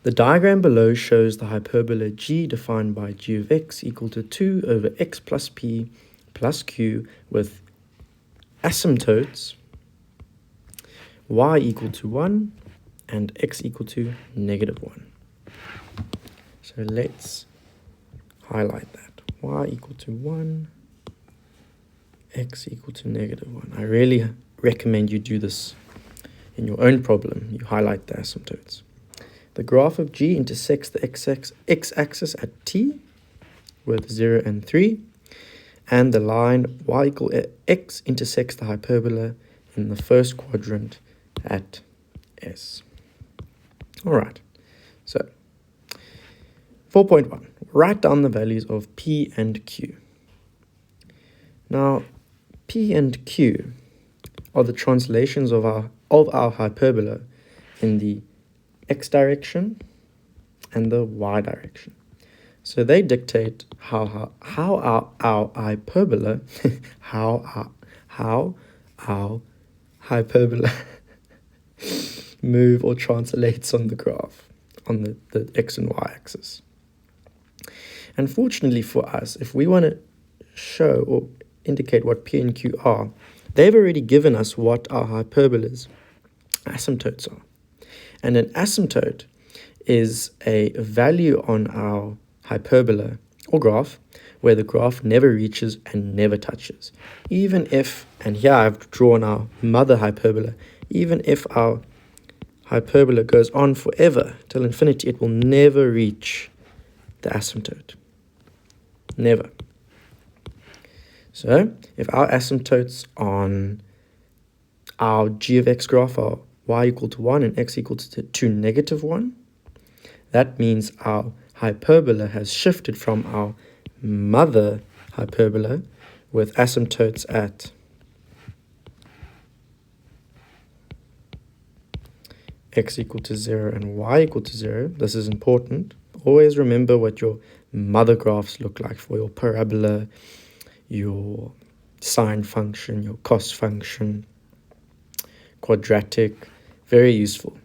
The diagram below shows the hyperbola g defined by g of x equal to 2 over x plus p plus q with asymptotes y equal to 1 and x equal to -1. So let's highlight that. Y equal to 1, x equal to -1. I really recommend you do this in your own problem. You highlight the asymptotes. The graph of g intersects the x-axis at t with 0 and 3, and the line y equal x intersects the hyperbola in the first quadrant at S. All right, so 4.1, write down the values of P and Q. Now, P and Q are the translations of our hyperbola in the x direction and the y direction. So they dictate how our hyperbola how our hyperbola move or translates on the graph, on the x and y axis. Unfortunately for us, if we want to show or indicate what P and Q are, they've already given us what our hyperbola's asymptotes are. And an asymptote is a value on our hyperbola or graph where the graph never reaches and never touches. Even if, and here I've drawn our mother hyperbola, even if our hyperbola goes on forever till infinity, it will never reach the asymptote. Never. So if our asymptotes on our g of x graph are y equal to 1 and x equal to -1, that means our hyperbola has shifted from our mother hyperbola with asymptotes at x equal to 0 and y equal to 0. This is important. Always remember what your mother graphs look like for your parabola, your sine function, your cos function, quadratic. Very useful.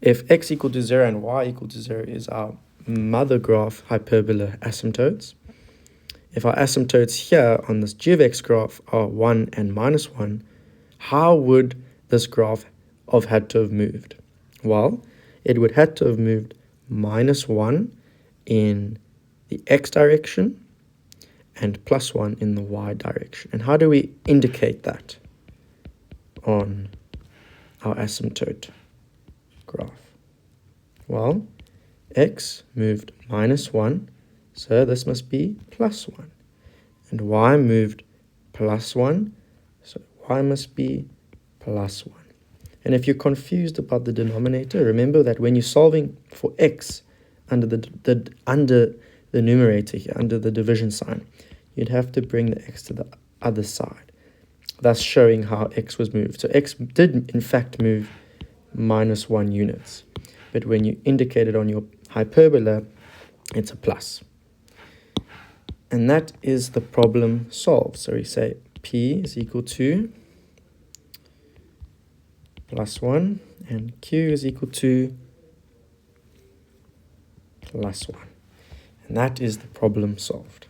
If x equal to 0 and y equal to 0 is our mother graph hyperbola asymptotes, if our asymptotes here on this g of x graph are 1 and -1, how would this graph have had to have moved? Well, it would have to have moved -1 in the x direction and +1 in the y direction. And how do we indicate that on our asymptote graph? Well, x moved -1, so this must be +1. And y moved +1, so y must be +1. And if you're confused about the denominator, remember that when you're solving for x under the numerator here, under the division sign, you'd have to bring the x to the other side, thus showing how x was moved. So x did in fact move -1 units, but when you indicate it on your hyperbola, it's a plus. And that is the problem solved. So we say P is equal to +1 and Q is equal to +1. And that is the problem solved.